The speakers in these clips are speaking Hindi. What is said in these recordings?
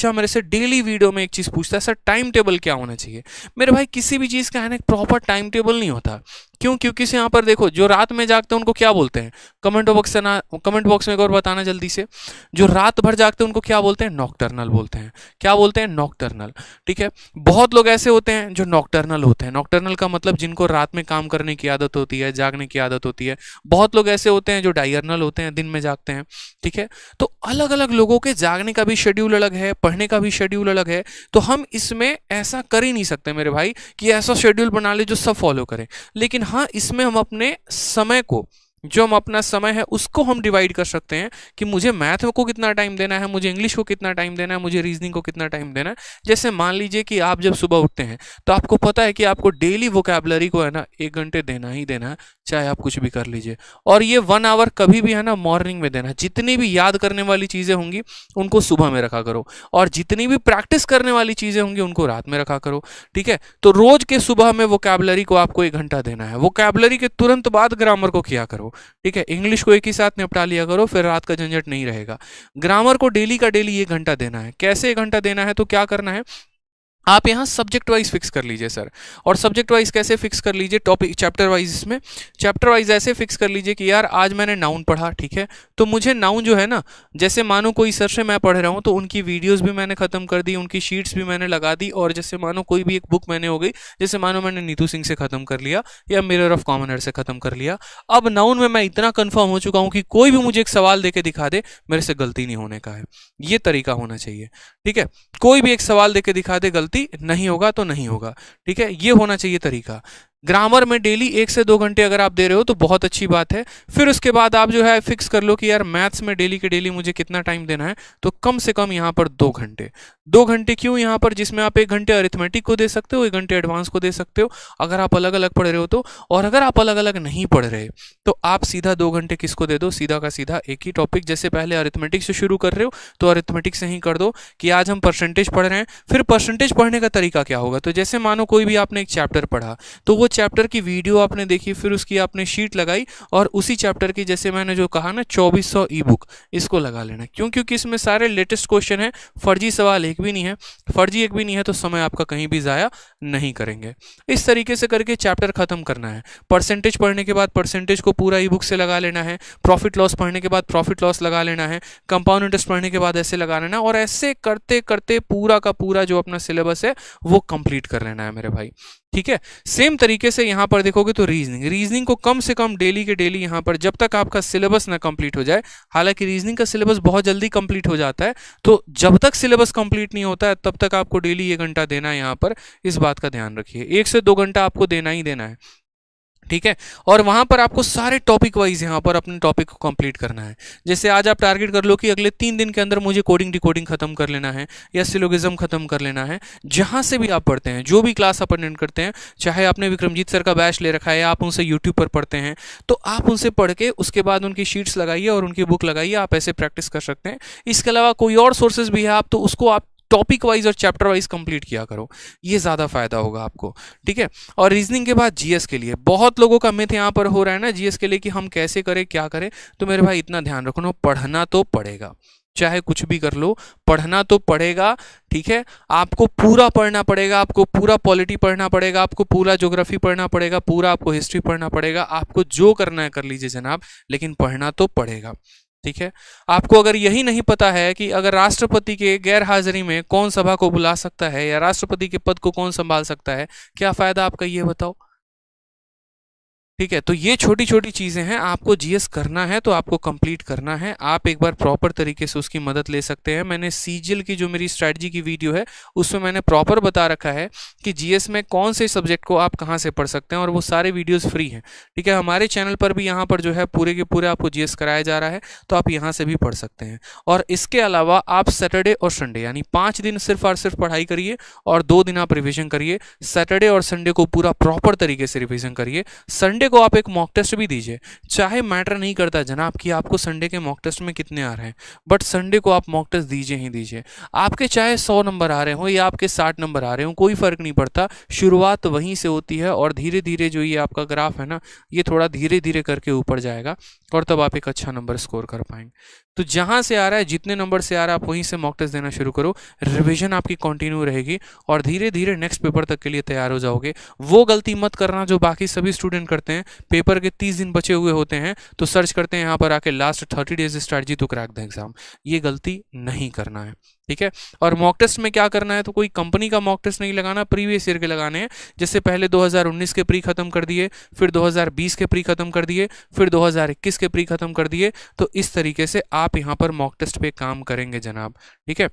बच्चा मेरे से डेली वीडियो में एक चीज़ पूछता है, सर टाइम टेबल क्या होना चाहिए। मेरे भाई किसी भी चीज़ का है ना एक प्रॉपर टाइम टेबल नहीं होता। क्यों? क्योंकि से यहाँ पर देखो, जो रात में जागते हैं उनको क्या बोलते हैं, कमेंट बॉक्स में एक और बताना जल्दी से। जो रात भर जागते हैं उनको क्या बोलते हैं? नॉकटर्नल बोलते हैं। क्या बोलते हैं? नॉकटर्नल। ठीक है, बहुत लोग ऐसे होते हैं जो नॉकटर्नल होते हैं। नॉकटर्नल का मतलब जिनको रात में काम करने की आदत होती है, जागने की आदत होती है। बहुत लोग ऐसे होते हैं जो डायर्नल होते हैं, दिन में जागते हैं। ठीक है, तो अलग अलग लोगों के जागने का भी शेड्यूल अलग है, पढ़ने का भी शेड्यूल अलग है। तो हम इसमें ऐसा कर ही नहीं सकते मेरे भाई कि ऐसा शेड्यूल बना ले जो सब फॉलो करें। लेकिन हाँ, इसमें हम अपने समय को, जो हम अपना समय है उसको हम डिवाइड कर सकते हैं कि मुझे मैथ को कितना टाइम देना है, मुझे इंग्लिश को कितना टाइम देना है, मुझे रीजनिंग को कितना टाइम देना है। जैसे मान लीजिए कि आप जब सुबह उठते हैं तो आपको पता है कि आपको डेली वोकैबुलरी को है ना 1 घंटे देना ही देना है, चाहे आप कुछ भी कर लीजिए। और ये 1 आवर कभी भी है ना मॉर्निंग में देना है। जितनी भी याद करने वाली चीज़ें होंगी उनको सुबह में रखा करो, और जितनी भी प्रैक्टिस करने वाली चीज़ें होंगी उनको रात में रखा करो। ठीक है, तो रोज के सुबह में वोकैबुलरी को आपको 1 घंटा देना है। वोकैबुलरी के तुरंत बाद ग्रामर को किया करो। ठीक है, इंग्लिश को एक ही साथ निपटा लिया करो, फिर रात का झंझट नहीं रहेगा। ग्रामर को डेली का डेली 1 घंटा देना है। कैसे 1 घंटा देना है? तो क्या करना है, आप यहाँ सब्जेक्ट वाइज फिक्स कर लीजिए सर। और सब्जेक्ट वाइज कैसे फिक्स कर लीजिए? Topic chapter wise. इसमें चैप्टर वाइज ऐसे फिक्स कर लीजिए कि यार आज मैंने नाउन पढ़ा, ठीक है, तो मुझे नाउन जो है ना, जैसे मानो कोई सर से मैं पढ़ रहा हूँ तो उनकी वीडियोस भी मैंने खत्म कर दी, उनकी शीट्स भी मैंने लगा दी। और जैसे मानो कोई भी एक बुक मैंने हो गई, जैसे मानो मैंने नीतू सिंह से खत्म कर लिया या मिरर ऑफ कॉमनर से खत्म कर लिया। अब नाउन में मैं इतना कंफर्म हो चुका हूँ कि कोई भी मुझे एक सवाल देके दिखा दे, मेरे से गलती नहीं होने का है। ये तरीका होना चाहिए। ठीक है, कोई भी एक सवाल देके दिखा दे, गलती नहीं होगा तो नहीं होगा। ठीक है, ये होना चाहिए तरीका। ग्रामर में डेली 1 से 2 घंटे अगर आप दे रहे हो तो बहुत अच्छी बात है। फिर उसके बाद आप जो है फिक्स कर लो कि यार मैथ्स में डेली के डेली मुझे कितना टाइम देना है, तो कम से कम यहाँ पर 2 घंटे। 2 घंटे क्यों यहाँ पर? जिसमें आप 1 घंटे अरिथमेटिक को दे सकते हो, 1 घंटे एडवांस को दे सकते हो, अगर आप अलग अलग पढ़ रहे हो तो। और अगर आप अलग अलग नहीं पढ़ रहे तो आप सीधा 2 घंटे किसको दे दो? सीधा का सीधा एक ही टॉपिक। जैसे पहले अरिथमेटिक से शुरू कर रहे हो तो अरिथमेटिक से ही कर दो कि आज हम परसेंटेज पढ़ रहे हैं। फिर परसेंटेज पढ़ने का तरीका क्या होगा? तो जैसे मानो कोई भी आपने एक चैप्टर पढ़ा, तो वो चैप्टर की वीडियो आपने देखी, फिर उसकी आपने शीट लगाई, और उसी चैप्टर की जैसे मैंने जो कहा ना 2400 ई बुक, इसको लगा लेना। क्यों? क्योंकि इसमें सारे लेटेस्ट क्वेश्चन है, फर्जी सवाल एक भी नहीं है। फर्जी एक भी नहीं है तो समय आपका कहीं भी जाया नहीं करेंगे। इस तरीके से करके चैप्टर खत्म करना है। परसेंटेज पढ़ने के बाद परसेंटेज को पूरा ई बुक से लगा लेना है। प्रॉफिट लॉस पढ़ने के बाद प्रॉफिट लॉस लगा लेना है। कंपाउंड इंटरेस्ट पढ़ने के बाद ऐसे लगा लेना, और ऐसे करते करते पूरा का पूरा जो अपना सिलेबस है वो कंप्लीट कर लेना है मेरे भाई। ठीक है, सेम तरीके से यहाँ पर देखोगे तो रीजनिंग को कम से कम डेली के डेली यहाँ पर, जब तक आपका सिलेबस ना कंप्लीट हो जाए। हालांकि रीजनिंग का सिलेबस बहुत जल्दी कंप्लीट हो जाता है, तो जब तक सिलेबस कंप्लीट नहीं होता है तब तक आपको डेली 1 घंटा देना है। यहाँ पर इस बात का ध्यान रखिए, 1 से 2 घंटा आपको देना ही देना है। ठीक है, और वहां पर आपको सारे टॉपिक वाइज यहाँ पर अपने टॉपिक को कंप्लीट करना है। जैसे आज आप टारगेट कर लो कि अगले 3 दिन के अंदर मुझे कोडिंग डिकोडिंग खत्म कर लेना है, या सिलोगिज्म खत्म कर लेना है। जहां से भी आप पढ़ते हैं, जो भी क्लास आप अटेंड करते हैं, चाहे आपने विक्रमजीत सर का बैच ले रखा है या आप उनसे यूट्यूब पर पढ़ते हैं, तो आप उनसे पढ़ के उसके बाद उनकी शीट्स लगाइए और उनकी बुक लगाइए। आप ऐसे प्रैक्टिस कर सकते हैं। इसके अलावा कोई और सोर्सेज भी है आप तो उसको आप टॉपिक वाइज और चैप्टर वाइज कंप्लीट किया करो, ये ज़्यादा फायदा होगा आपको। ठीक है, और रीजनिंग के बाद जीएस के लिए बहुत लोगों का मिथ यहाँ पर हो रहा है ना जीएस के लिए कि हम कैसे करें, क्या करें। तो मेरे भाई इतना ध्यान रखो, पढ़ना तो पड़ेगा, चाहे कुछ भी कर लो, पढ़ना तो पड़ेगा। ठीक है, आपको पूरा पढ़ना पड़ेगा, आपको पूरा पॉलिटी पढ़ना पड़ेगा, आपको पूरा ज्योग्राफी पढ़ना पड़ेगा, पूरा आपको हिस्ट्री पढ़ना पड़ेगा। आपको जो करना है कर लीजिए जनाब, लेकिन पढ़ना तो पड़ेगा। ठीक है, आपको अगर यही नहीं पता है कि अगर राष्ट्रपति के गैर हाजिरी में कौन सभा को बुला सकता है या राष्ट्रपति के पद को कौन संभाल सकता है, क्या फायदा आपका, ये बताओ। ठीक है, तो ये छोटी छोटी चीजें हैं। आपको जीएस करना है तो आपको कंप्लीट करना है। आप एक बार प्रॉपर तरीके से उसकी मदद ले सकते हैं। मैंने सीजीएल की जो मेरी स्ट्रैटेजी की वीडियो है उसमें मैंने प्रॉपर बता रखा है कि जीएस में कौन से सब्जेक्ट को आप कहां से पढ़ सकते हैं, और वो सारे वीडियोस फ्री हैं। ठीक है, हमारे चैनल पर भी यहाँ पर जो है पूरे के पूरे आपको जीएस कराया जा रहा है, तो आप यहाँ से भी पढ़ सकते हैं। और इसके अलावा आप सैटरडे और संडे यानी 5 दिन सिर्फ और सिर्फ पढ़ाई करिए और 2 दिन आप रिविजन करिए। सैटरडे और संडे को पूरा प्रॉपर तरीके से रिविजन करिए। संडे को आप एक मॉक टेस्ट भी दीजिए। चाहे मैटर नहीं करता जनाब कि आपको संडे के मॉक टेस्ट में कितने आ रहे हैं, बट संडे को आप मॉक टेस्ट दीजिए ही दीजिए। आपके चाहे 100 नंबर आ रहे हो या आपके 60 नंबर आ रहे हो, कोई फर्क नहीं पड़ता। शुरुआत वहीं से होती है और धीरे धीरे जो ये आपका ग्राफ है ना, ये थोड़ा धीरे धीरे करके ऊपर जाएगा और तब आप एक अच्छा नंबर स्कोर कर पाएंगे। तो जहां से आ रहा है, जितने नंबर से आ रहा है, आप वहीं से मॉक टेस्ट देना शुरू करो। रिवीजन आपकी कंटिन्यू रहेगी और धीरे धीरे नेक्स्ट पेपर तक के लिए तैयार हो जाओगे। वो गलती मत करना जो बाकी सभी स्टूडेंट करते हैं। पेपर के 30 दिन बचे हुए होते हैं तो सर्च करते हैं यहाँ पर आके last 30 days strategy to crack the exam. ये गलती नहीं करना है, ठीक है। और मॉक टेस्ट में क्या करना है, तो कोई कंपनी का मॉक टेस्ट नहीं लगाना, प्रीवियस ईयर के लगाने हैं। जैसे पहले 2019 के प्री खत्म कर दिए, फिर 2020 के प्री खत्म कर दिए, फिर 2021 के प्री खत्म कर दिए। तो इस तरीके से आप यहाँ पर मॉक टेस्ट पे काम करेंगे जनाब, ठीक है।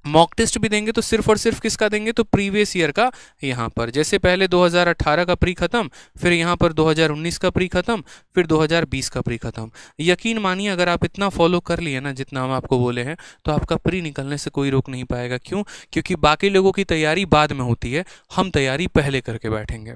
मॉक टेस्ट भी देंगे तो सिर्फ और सिर्फ किसका देंगे, तो प्रीवियस ईयर का। यहाँ पर जैसे पहले 2018 का प्री खत्म, फिर यहाँ पर 2019 का प्री खत्म, फिर 2020 का प्री खत्म। यकीन मानिए अगर आप इतना फॉलो कर लिए ना जितना हम आपको बोले हैं, तो आपका प्री निकलने से कोई रोक नहीं पाएगा। क्यों? क्योंकि बाकी लोगों की तैयारी बाद में होती है, हम तैयारी पहले करके बैठेंगे,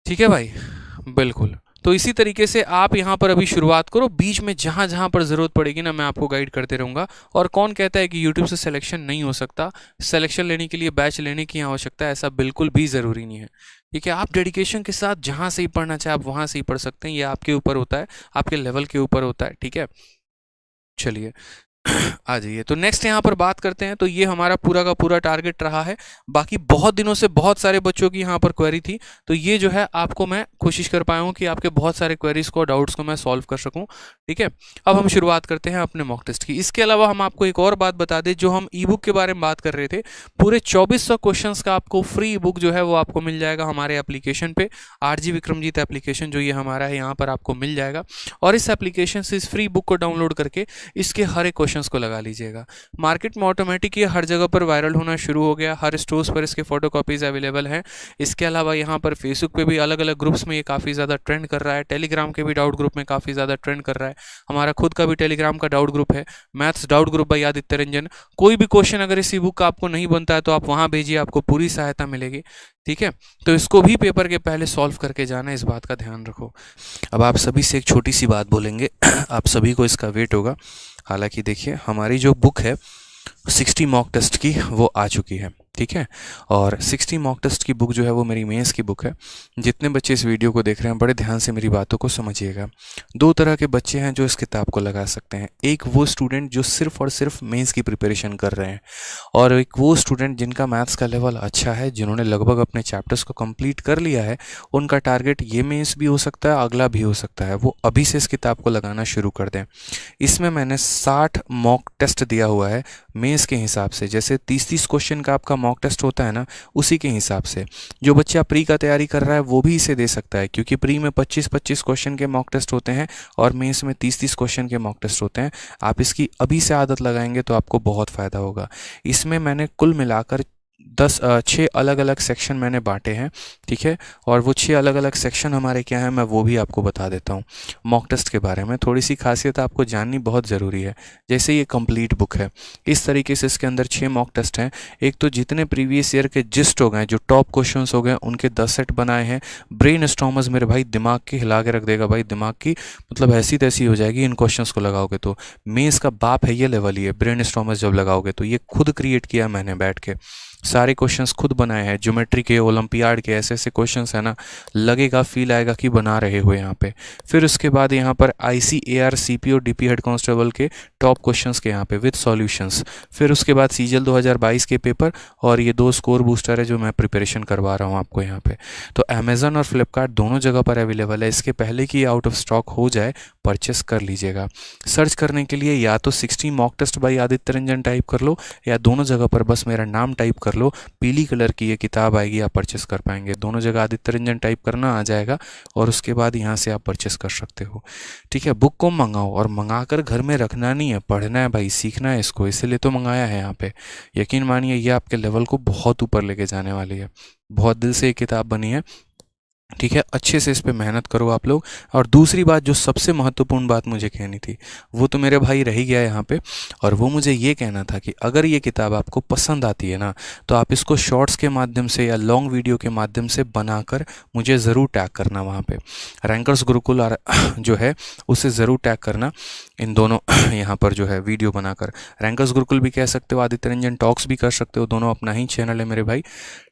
ठीक है भाई, बिल्कुल। तो इसी तरीके से आप यहाँ पर अभी शुरुआत करो, बीच में जहाँ जहाँ पर ज़रूरत पड़ेगी ना मैं आपको गाइड करते रहूँगा। और कौन कहता है कि YouTube से सिलेक्शन नहीं हो सकता? सिलेक्शन लेने के लिए बैच लेने की आवश्यकता है, ऐसा बिल्कुल भी ज़रूरी नहीं है, ठीक है। आप डेडिकेशन के साथ जहाँ से ही पढ़ना चाहे आप वहाँ से ही पढ़ सकते हैं, ये आपके ऊपर होता है, आपके लेवल के ऊपर होता है, ठीक है। चलिए आ जाइए, तो नेक्स्ट यहाँ पर बात करते हैं। तो ये हमारा पूरा का पूरा टारगेट रहा है। बाकी बहुत दिनों से बहुत सारे बच्चों की यहाँ पर क्वेरी थी, तो ये जो है आपको मैं कोशिश कर पाया हूँ कि आपके बहुत सारे क्वेरीज को, डाउट्स को मैं सॉल्व कर सकूँ, ठीक है। अब हम शुरुआत करते हैं अपने मॉक टेस्ट की। इसके अलावा हम आपको एक और बात बता दें, जो हम ई बुक के बारे में बात कर रहे थे, पूरे 2400 क्वेश्चन का आपको फ्री ई बुक जो है वो आपको मिल जाएगा हमारे एप्लीकेशन पे। RG विक्रमजीत एप्लीकेशन जो ये हमारा है, यहाँ पर आपको मिल जाएगा। और इस एप्लीकेशन से इस फ्री बुक को डाउनलोड करके इसके हर एक क्वेश्चंस को लगा लीजिएगा। मार्केट में ऑटोमेटिक ये हर जगह पर वायरल होना शुरू हो गया, हर स्टोर्स पर इसके फोटो कॉपीज अवेलेबल हैं। इसके अलावा यहाँ पर फेसबुक पे भी अलग अलग ग्रुप्स में ये काफ़ी ज़्यादा ट्रेंड कर रहा है, टेलीग्राम के भी डाउट ग्रुप में काफ़ी ज़्यादा ट्रेंड कर रहा है। हमारा खुद का भी टेलीग्राम का डाउट ग्रुप है, maths doubt group by Aditya Ranjan. कोई भी क्वेश्चन अगर इस ई बुक का आपको नहीं बनता है तो आप वहाँ भेजिए, आपको पूरी सहायता मिलेगी, ठीक है। तो इसको भी पेपर के पहले सॉल्व करके जाना, इस बात का ध्यान रखो। अब आप सभी से एक छोटी सी बात बोलेंगे आप सभी को इसका वेट होगा। हालांकि देखिए हमारी जो बुक है 60 मॉक टेस्ट की वो आ चुकी है, ठीक है। और 60 मॉक टेस्ट की बुक जो है वो मेरी मेंस की बुक है। जितने बच्चे इस वीडियो को देख रहे हैं बड़े ध्यान से मेरी बातों को समझिएगा। दो तरह के बच्चे हैं जो इस किताब को लगा सकते हैं। एक वो स्टूडेंट जो सिर्फ और सिर्फ मेंस की प्रिपरेशन कर रहे हैं, और एक वो स्टूडेंट जिनका मैथ्स का लेवल अच्छा है, जिन्होंने लगभग अपने चैप्टर्स को कंप्लीट कर लिया है। उनका टारगेट ये मेंस भी हो सकता है, अगला भी हो सकता है। वो अभी से इस किताब को लगाना शुरू कर दें। इसमें मैंने 60 मॉक टेस्ट दिया हुआ है मेंस के हिसाब से। जैसे 30-30 क्वेश्चन का आपका मॉक टेस्ट होता है ना, उसी के हिसाब से जो बच्चा प्री का तैयारी कर रहा है वो भी इसे दे सकता है, क्योंकि प्री में 25-25 क्वेश्चन के मॉक टेस्ट होते हैं और मेंस में 30-30 क्वेश्चन के मॉक टेस्ट होते हैं। आप इसकी अभी से आदत लगाएंगे तो आपको बहुत फ़ायदा होगा। इसमें मैंने कुल मिलाकर 6 अलग अलग सेक्शन मैंने बांटे हैं, ठीक है। और वो 6 अलग अलग सेक्शन हमारे क्या हैं, मैं वो भी आपको बता देता हूँ। मॉक टेस्ट के बारे में थोड़ी सी खासियत आपको जाननी बहुत ज़रूरी है। जैसे ये कंप्लीट बुक है, इस तरीके से इसके अंदर 6 मॉक टेस्ट हैं। एक तो जितने प्रीवियस ईयर के जिस्ट हो गए, जो टॉप क्वेश्चंस हो गए, उनके 10 सेट बनाए हैं। ब्रेन स्टॉर्मर्स मेरे भाई दिमाग की हिला के रख देगा भाई, दिमाग की मतलब ऐसी तैसी हो जाएगी इन क्वेश्चंस को लगाओगे तो। मेंस का बाप है ये लेवल ही है ब्रेन स्टॉर्मर्स जब लगाओगे तो। ये खुद क्रिएट किया मैंने बैठ के, सारे क्वेश्चंस खुद बनाए हैं। ज्योमेट्री के, ओलंपियाड के, ऐसे ऐसे क्वेश्चंस है ना, लगेगा फील आएगा कि बना रहे हो यहाँ पे। फिर उसके बाद यहाँ पर ICAR CPO DP head constable के टॉप क्वेश्चंस के यहाँ पे विद सॉल्यूशंस। फिर उसके बाद सीजल 2022 के पेपर, और ये 2 स्कोर बूस्टर है जो मैं प्रिपरेशन करवा रहा हूँ आपको यहाँ पे। तो अमेजन और फ्लिपकार्ट दोनों जगह पर अवेलेबल है। इसके पहले कि आउट ऑफ स्टॉक हो जाए परचेस कर लीजिएगा। सर्च करने के लिए या तो 60 mock test by Aditya Ranjan type कर लो, या दोनों जगह पर बस मेरा नाम टाइप कर लो, पीली कलर की ये किताब आएगी, आप परचेस कर पाएंगे। दोनों जगह आदित्य रंजन टाइप करना आ जाएगा, और उसके बाद यहाँ से आप परचेस कर सकते हो, ठीक है। बुक को मंगाओ, और मंगाकर घर में रखना नहीं है, पढ़ना है भाई, सीखना है इसको, इसीलिए तो मंगाया है यहाँ पे। यकीन मानिए ये आपके लेवल को बहुत ऊपर लेके जाने वाली है। बहुत दिल से ये किताब बनी है, ठीक है। अच्छे से इस पे मेहनत करो आप लोग। और दूसरी बात, जो सबसे महत्वपूर्ण बात मुझे कहनी थी, वो तो मेरे भाई रह ही गया यहाँ पे, और वो मुझे ये कहना था कि अगर ये किताब आपको पसंद आती है ना, तो आप इसको शॉर्ट्स के माध्यम से या लॉन्ग वीडियो के माध्यम से बनाकर मुझे ज़रूर टैग करना वहाँ पे। रैंकर्स गुरुकुल जो है उसे ज़रूर टैग करना, इन दोनों यहाँ पर जो है वीडियो बनाकर। रैंकर्स गुरुकुल भी कह सकते हो, आदित्य रंजन टॉक्स भी कर सकते हो, दोनों अपना ही चैनल है मेरे भाई,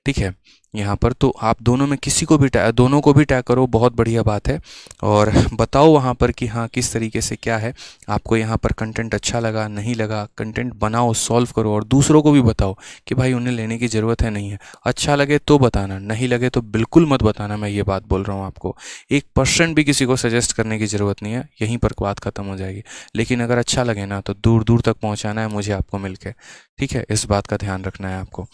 ठीक है। यहाँ पर। तो आप दोनों में किसी को भी दोनों को भी टैग करो, बहुत बढ़िया बात है। और बताओ वहाँ पर कि हाँ किस तरीके से क्या है, आपको यहाँ पर कंटेंट अच्छा लगा नहीं लगा। कंटेंट बनाओ, सॉल्व करो और दूसरों को भी बताओ कि भाई उन्हें लेने की ज़रूरत है नहीं है। अच्छा लगे तो बताना, नहीं लगे तो बिल्कुल मत बताना। मैं ये बात बोल रहा हूँ आपको, 1% भी किसी को सजेस्ट करने की ज़रूरत नहीं है, यहीं पर बात ख़त्म हो जाएगी। लेकिन अगर अच्छा लगे ना तो दूर दूर तक पहुँचाना है मुझे आपको मिलके, ठीक है। इस बात का ध्यान रखना है आपको।